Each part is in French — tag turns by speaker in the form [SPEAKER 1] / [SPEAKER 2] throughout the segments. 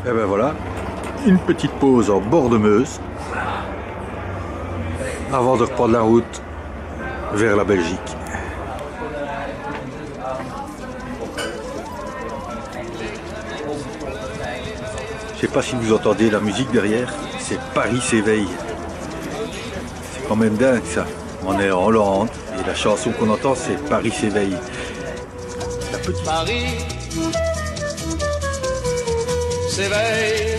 [SPEAKER 1] Et ben voilà, une petite pause en bord de Meuse avant de reprendre la route vers la Belgique. Je sais pas si vous entendez la musique derrière, c'est Paris s'éveille. C'est quand même dingue ça. On est en Hollande et la chanson qu'on entend c'est Paris s'éveille. La petite...
[SPEAKER 2] Paris s'éveille.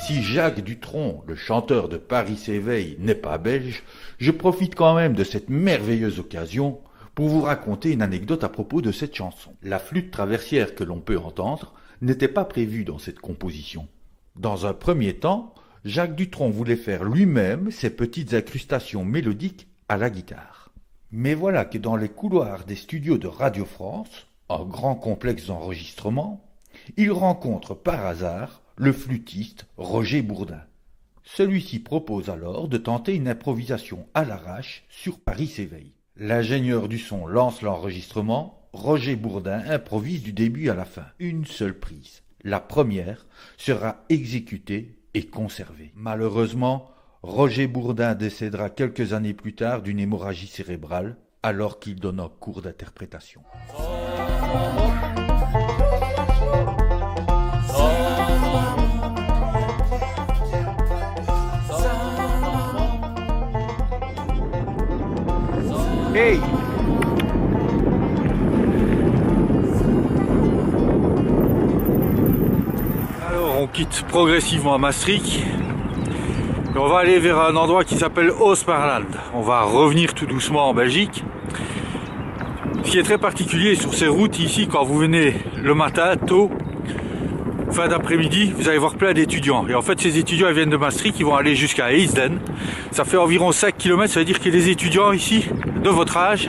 [SPEAKER 3] Si Jacques Dutronc, le chanteur de Paris s'éveille, n'est pas belge, je profite quand même de cette merveilleuse occasion pour vous raconter une anecdote à propos de cette chanson. La flûte traversière que l'on peut entendre n'était pas prévue dans cette composition. Dans un premier temps, Jacques Dutronc voulait faire lui-même ses petites incrustations mélodiques à la guitare. Mais voilà que dans les couloirs des studios de Radio France, un grand complexe d'enregistrement, il rencontre par hasard le flûtiste Roger Bourdin. Celui-ci propose alors de tenter une improvisation à l'arrache sur Paris s'éveille. L'ingénieur du son lance l'enregistrement, Roger Bourdin improvise du début à la fin, une seule prise. La première sera exécutée et conservée. Malheureusement, Roger Bourdin décédera quelques années plus tard d'une hémorragie cérébrale alors qu'il donne un cours d'interprétation. Hey!
[SPEAKER 1] Alors on quitte progressivement Maastricht et on va aller vers un endroit qui s'appelle Oostmaarland. On va revenir tout doucement en Belgique. Ce qui est très particulier sur ces routes ici, quand vous venez le matin tôt, fin d'après-midi, vous allez voir plein d'étudiants. Et en fait, ces étudiants ils viennent de Maastricht, ils vont aller jusqu'à Heesden. Ça fait environ 5 km, ça veut dire qu'il y a des étudiants ici, de votre âge.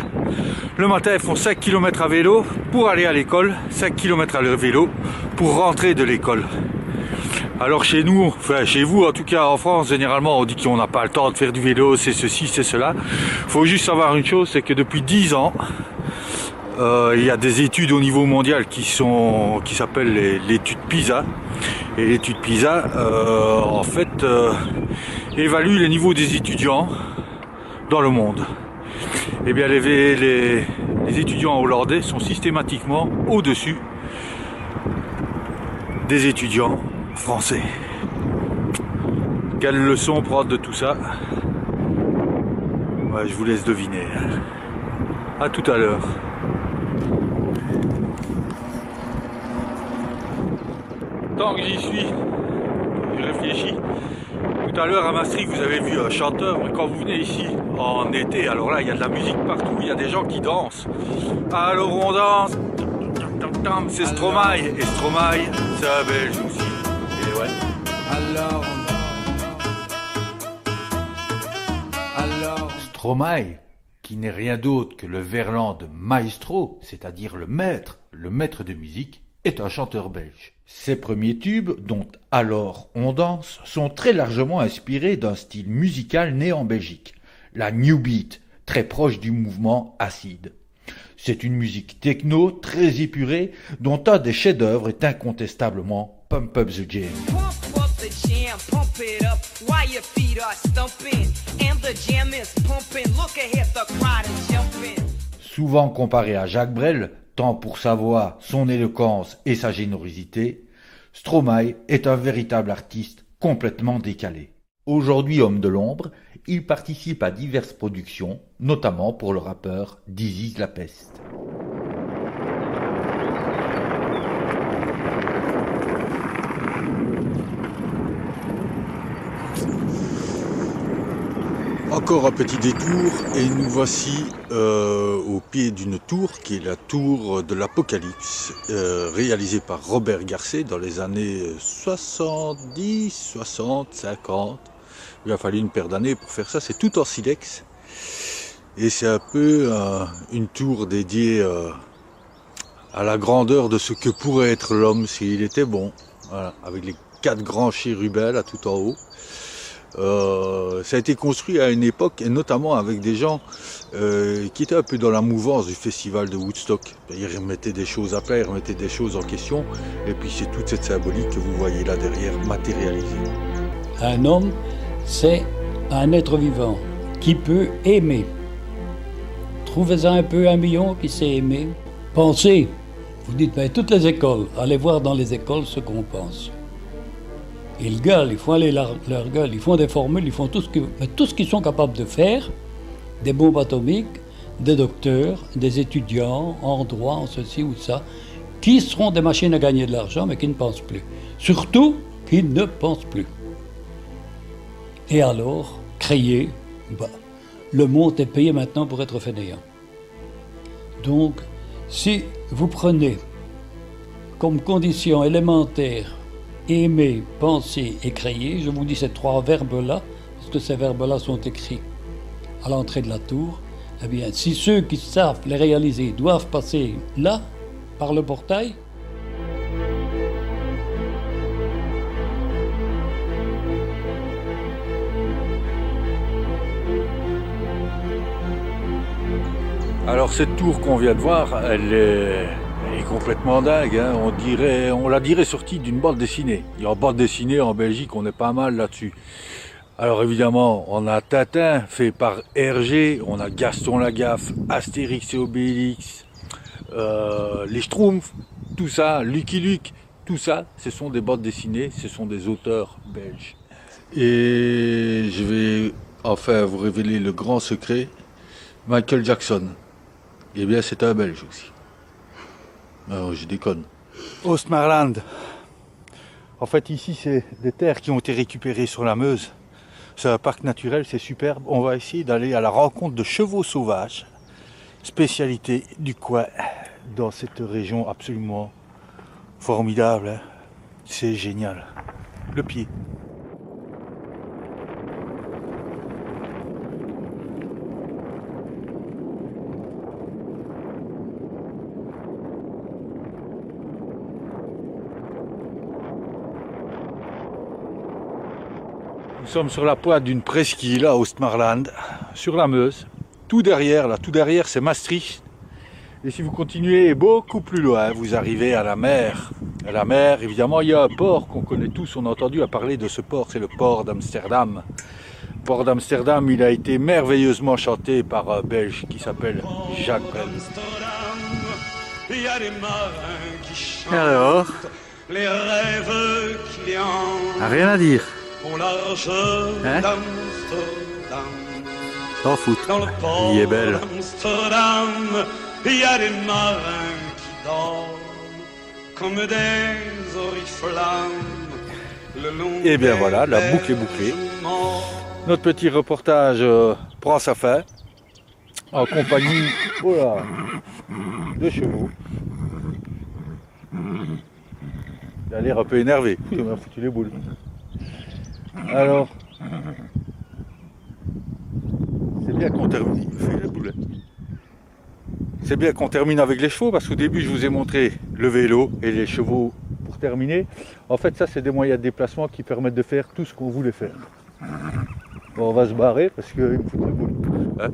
[SPEAKER 1] Le matin, ils font 5 km à vélo pour aller à l'école, 5 km à vélo pour rentrer de l'école. Alors chez nous, enfin chez vous en tout cas en France, généralement on dit qu'on n'a pas le temps de faire du vélo, c'est ceci, c'est cela. Il faut juste savoir une chose, c'est que depuis 10 ans, il y a des études au niveau mondial qui s'appellent l'étude PISA. Et l'étude PISA, en fait, évalue les niveaux des étudiants dans le monde. Eh bien, les étudiants hollandais sont systématiquement au-dessus des étudiants français. Quelle leçon prendre de tout ça? Ouais, je vous laisse deviner. À tout à l'heure. Tant que j'y suis, je réfléchis. Tout à l'heure à Maastricht, vous avez vu un chanteur, mais quand vous venez ici en été, alors là, il y a de la musique partout, il y a des gens qui dansent. Alors on danse, c'est Stromae, et Stromae, c'est un Belge aussi. Et ouais.
[SPEAKER 3] Stromae, qui n'est rien d'autre que le verlan de maestro, c'est-à-dire le maître de musique, est un chanteur belge. Ses premiers tubes, dont Alors on danse, sont très largement inspirés d'un style musical né en Belgique, la New Beat, très proche du mouvement acide. C'est une musique techno très épurée, dont un des chefs-d'œuvre est incontestablement Pump Up the Jam. Souvent comparé à Jacques Brel, tant pour sa voix, son éloquence et sa générosité, Stromae est un véritable artiste complètement décalé. Aujourd'hui homme de l'ombre, il participe à diverses productions, notamment pour le rappeur This Is La Peste.
[SPEAKER 1] Encore un petit détour et nous voici au pied d'une tour qui est la tour de l'Apocalypse, réalisée par Robert Garcet dans les années 70, 60, 50. Il a fallu une paire d'années pour faire ça, c'est tout en silex. Et c'est un peu une tour dédiée à la grandeur de ce que pourrait être l'homme s'il était bon. Voilà, avec les 4 grands chérubins là tout en haut. Ça a été construit à une époque, et notamment avec des gens qui étaient un peu dans la mouvance du festival de Woodstock. Ils remettaient des choses à plat, ils remettaient des choses en question, et puis c'est toute cette symbolique que vous voyez là derrière matérialisée.
[SPEAKER 4] Un homme, c'est un être vivant qui peut aimer. Trouvez-en un peu un million qui sait aimer. Pensez, vous dites, mais toutes les écoles, allez voir dans les écoles ce qu'on pense. Ils gueulent, ils font aller leur gueule, ils font des formules, ils font tout ce qu'ils sont capables de faire, des bombes atomiques, des docteurs, des étudiants en droit, en ceci ou ça, qui seront des machines à gagner de l'argent, mais qui ne pensent plus. Surtout, qui ne pensent plus. Et alors, créer, le monde est payé maintenant pour être fainéant. Donc, si vous prenez comme condition élémentaire aimer, penser et créer, je vous dis ces trois verbes-là, parce que ces verbes-là sont écrits à l'entrée de la tour, eh bien, si ceux qui savent les réaliser doivent passer là, par le portail,
[SPEAKER 1] Alors cette tour qu'on vient de voir, elle est complètement dingue, hein. On la dirait sortie d'une bande dessinée. Et en bande dessinée en Belgique, on est pas mal là-dessus. Alors évidemment, on a Tintin fait par Hergé, on a Gaston Lagaffe, Astérix et Obélix, les Schtroumpfs, tout ça, Lucky Luke, tout ça, ce sont des bandes dessinées, ce sont des auteurs belges. Et je vais enfin vous révéler le grand secret, Michael Jackson. Eh bien, c'est un Belge aussi. Non, je déconne. Ostmarland. En fait, ici, c'est des terres qui ont été récupérées sur la Meuse. C'est un parc naturel, c'est superbe. On va essayer d'aller à la rencontre de chevaux sauvages, spécialité du coin, dans cette région absolument formidable. Hein. C'est génial. Le pied. Nous sommes sur la pointe d'une presqu'île à Ostmarland, sur la Meuse. Tout derrière, c'est Maastricht. Et si vous continuez beaucoup plus loin, vous arrivez à la mer. À la mer, évidemment, il y a un port qu'on connaît tous. On a entendu parler de ce port, c'est le port d'Amsterdam. Le port d'Amsterdam, il a été merveilleusement chanté par un Belge qui s'appelle Jacques Brel.
[SPEAKER 2] Il y a des marins qui chantent
[SPEAKER 1] Alors,
[SPEAKER 2] les rêves qui hantent
[SPEAKER 1] rien à dire.
[SPEAKER 2] au large
[SPEAKER 1] Hein
[SPEAKER 2] d'Amsterdam.
[SPEAKER 1] T'en fous.
[SPEAKER 2] Dans le port
[SPEAKER 1] Il est belle.
[SPEAKER 2] d'Amsterdam, il y a des marins qui dorment comme des oriflammes. Le long
[SPEAKER 1] Et bien voilà, la
[SPEAKER 2] des
[SPEAKER 1] boucle est bouclée.
[SPEAKER 2] bergements.
[SPEAKER 1] Notre petit reportage prend sa fin en compagnie de chevaux. Il a l'air un peu énervé, il m'a foutu les boules. Alors, c'est bien qu'on termine. Il fait la boulette. C'est bien qu'on termine avec les chevaux parce qu'au début je vous ai montré le vélo et les chevaux pour terminer. En fait, ça c'est des moyens de déplacement qui permettent de faire tout ce qu'on voulait faire. Bon, on va se barrer parce qu'il me fout les boules. Hein.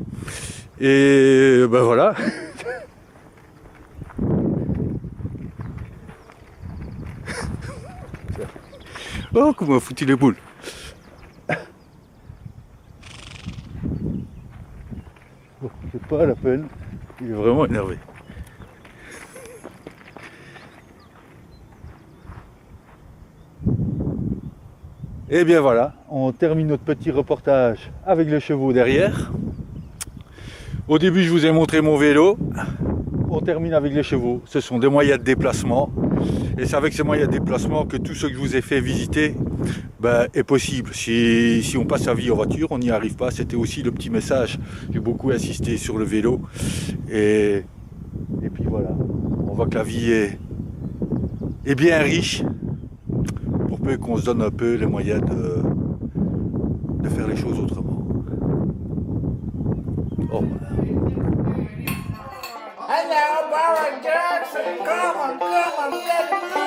[SPEAKER 1] Et ben voilà. Oh, comment m'a foutu les boules. Bon, c'est pas la peine. Il est vraiment énervé. Et bien voilà, on termine notre petit reportage avec les chevaux derrière. Au début, je vous ai montré mon vélo. On termine avec les chevaux. Ce sont des moyens de déplacement. Et c'est avec ces moyens de déplacement que tout ce que je vous ai fait visiter est possible. Si on passe sa vie en voiture, on n'y arrive pas. C'était aussi le petit message. J'ai beaucoup insisté sur le vélo. Et puis voilà. On voit que la vie est bien riche. Pour peu qu'on se donne un peu les moyens de faire les choses autrement. Oh.
[SPEAKER 5] Hello, Warren Jackson, come on, get me.